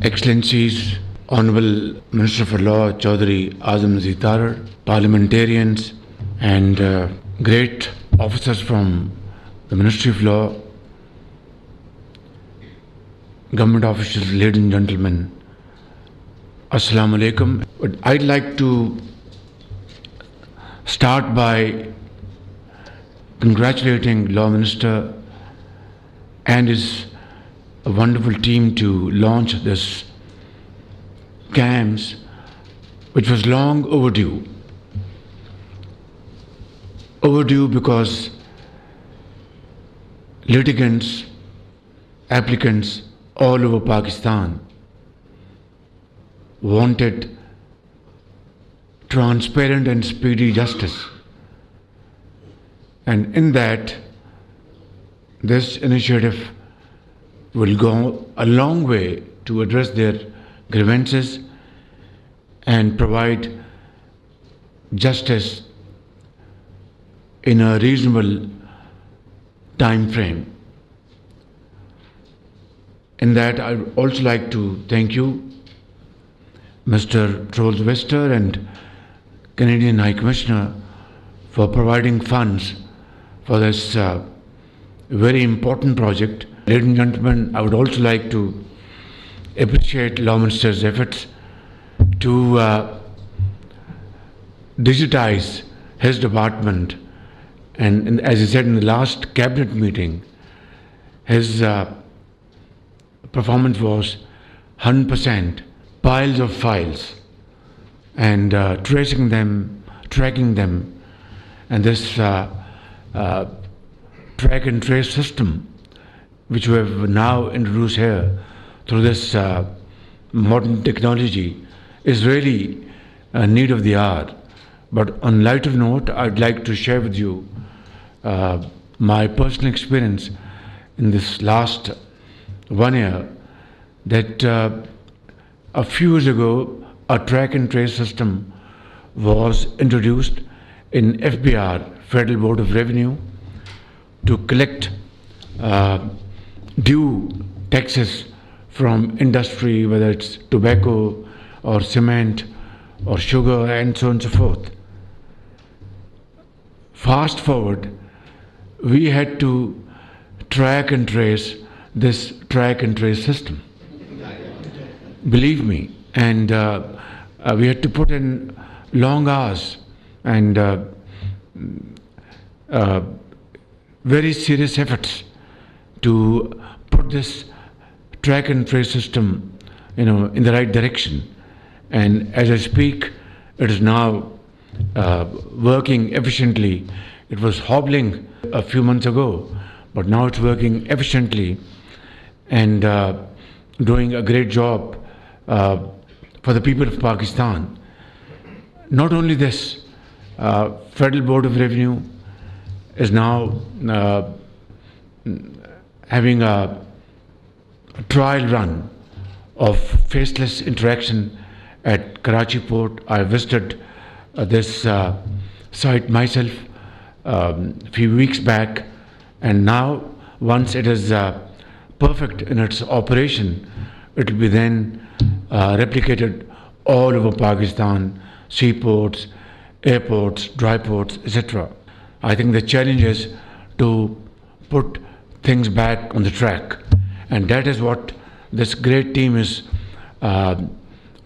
Excellencies, Honorable Minister for Law Chaudhry Azam Nazir Tarar, parliamentarians and great officers from the Ministry of Law, government officials, ladies and gentlemen, Assalamu alaikum. But I'd like to start by congratulating Law Minister and his wonderful team to launch this CAMS, which was long overdue. Overdue because litigants, applicants all over Pakistan wanted transparent and speedy justice. And in that, this initiative will go a long way to address their grievances and provide justice in a reasonable time frame. In that, I would also like to thank you, Mr. Troels Wester and Canadian High Commissioner, for providing funds for this very important project. Ladies and gentlemen, I would also like to appreciate Law Minister's efforts to digitize his department. And as he said in the last cabinet meeting, his performance was 100%, piles of files, and tracing them, tracking them, and this track and trace system, which we have now introduced here through this modern technology, is really a need of the hour. But on lighter note, I'd like to share with you my personal experience in this last 1 year, that a few years ago, a track and trace system was introduced in FBR, Federal Board of Revenue, to collect due taxes from industry, whether it's tobacco or cement or sugar and so on and so forth. Fast forward, we had to track and trace this track and trace system. Believe me, and we had to put in long hours and very serious efforts to put this track and trace system, in the right direction. And as I speak, it is now working efficiently. It was hobbling a few months ago, but now it's working efficiently and doing a great job for the people of Pakistan. Not only this, Federal Board of Revenue is now having a trial run of faceless interaction at Karachi Port. I visited this site myself a few weeks back, and now once it is perfect in its operation, it will be then replicated all over Pakistan, seaports, airports, dry ports, etc. I think the challenge is to put things back on the track, and that is what this great team is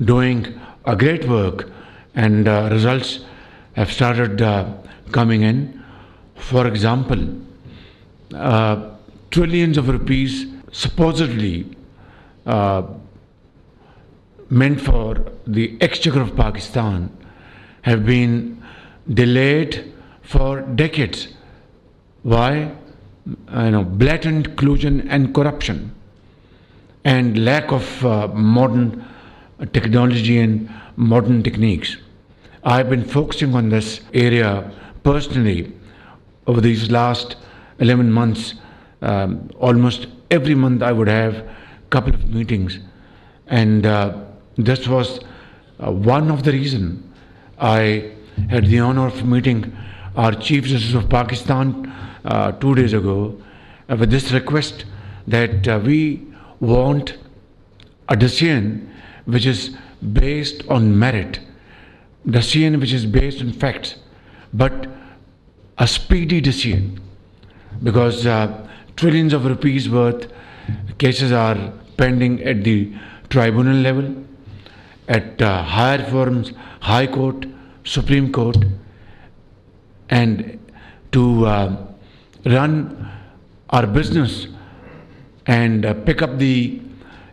doing a great work, and results have started coming in. For example, trillions of rupees supposedly meant for the exchequer of Pakistan have been delayed for decades. Why? Blatant collusion and corruption and lack of modern technology and modern techniques. I've been focusing on this area personally over these last 11 months. Almost every month I would have a couple of meetings, and this was one of the reasons I had the honor of meeting our Chief Justice of Pakistan 2 days ago with this request that we want a decision which is based on merit, decision which is based on facts, but a speedy decision, because trillions of rupees worth cases are pending at the tribunal level, at higher forums, High Court, Supreme Court, and to run our business and pick up the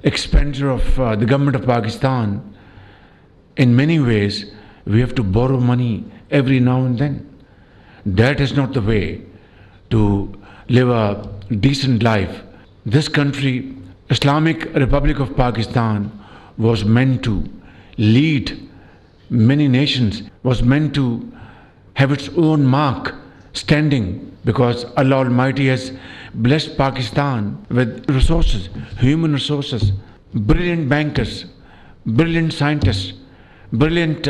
expenditure of the government of Pakistan, in many ways we have to borrow money every now and then. That is not the way to live a decent life. This country, Islamic Republic of Pakistan, was meant to lead many nations, was meant to have its own mark standing, because Allah Almighty has blessed Pakistan with resources, human resources, brilliant bankers, brilliant scientists, brilliant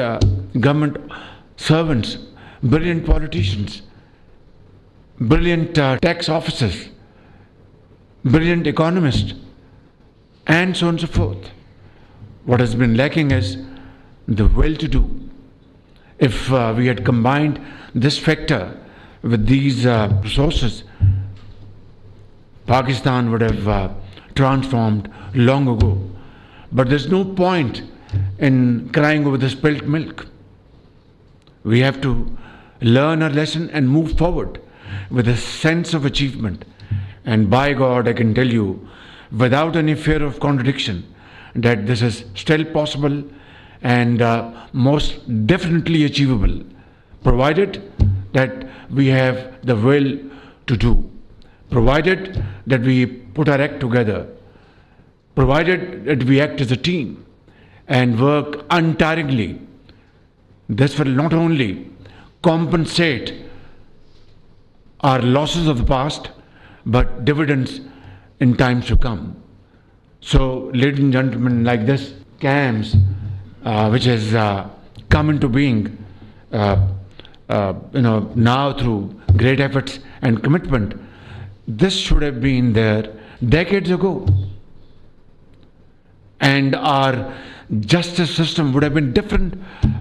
government servants, brilliant politicians, brilliant tax officers, brilliant economists, and so on and so forth. What has been lacking is the will to do. If we had combined this factor with these resources, Pakistan would have transformed long ago. But there's no point in crying over the spilt milk. We have to learn our lesson and move forward with a sense of achievement. And by God, I can tell you, without any fear of contradiction, that this is still possible and most definitely achievable, provided that we have the will to do, provided that we put our act together, provided that we act as a team and work untiringly. This will not only compensate our losses of the past, but dividends in times to come. So, ladies and gentlemen, like this CAMS, which has come into being, now through great efforts and commitment, this should have been there decades ago, and our justice system would have been different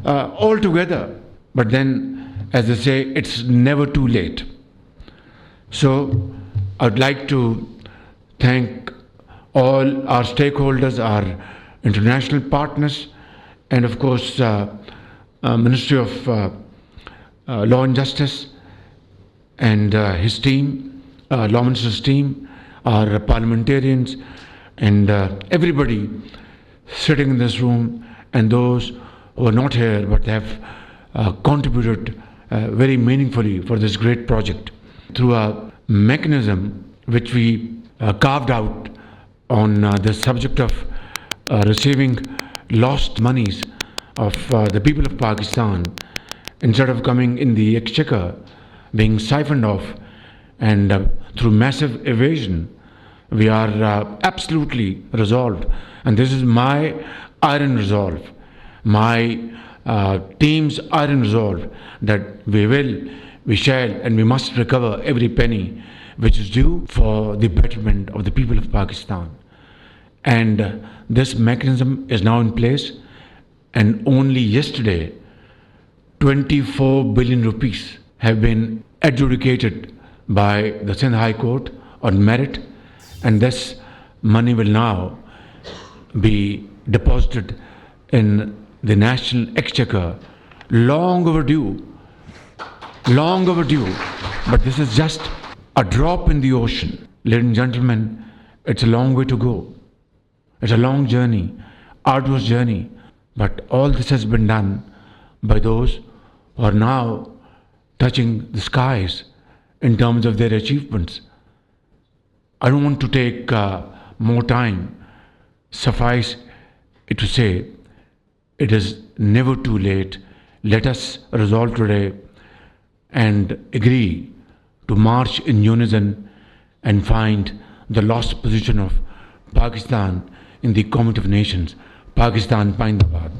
altogether. But then, as they say, it's never too late. So, I'd like to thank all our stakeholders, our international partners, and of course, Ministry of Law and Justice and his team, Law Minister's team, our parliamentarians, and everybody sitting in this room, and those who are not here but have contributed very meaningfully for this great project through a mechanism which we carved out on the subject of receiving lost monies of the people of Pakistan, instead of coming in the exchequer, being siphoned off, and through massive evasion. We are absolutely resolved, and this is my iron resolve, my team's iron resolve, that we shall, and we must recover every penny which is due for the betterment of the people of Pakistan. And this mechanism is now in place, and only yesterday 24 billion rupees have been adjudicated by the Sindh High Court on merit, and this money will now be deposited in the national exchequer. Long overdue, but this is just a drop in the ocean. Ladies and gentlemen, it's a long way to go. It's a long journey, arduous journey, but all this has been done by those who are now touching the skies in terms of their achievements. I don't want to take more time. Suffice it to say, it is never too late. Let us resolve today and agree to march in unison and find the lost position of Pakistan in the Committee of Nations. Pakistan Pindabad.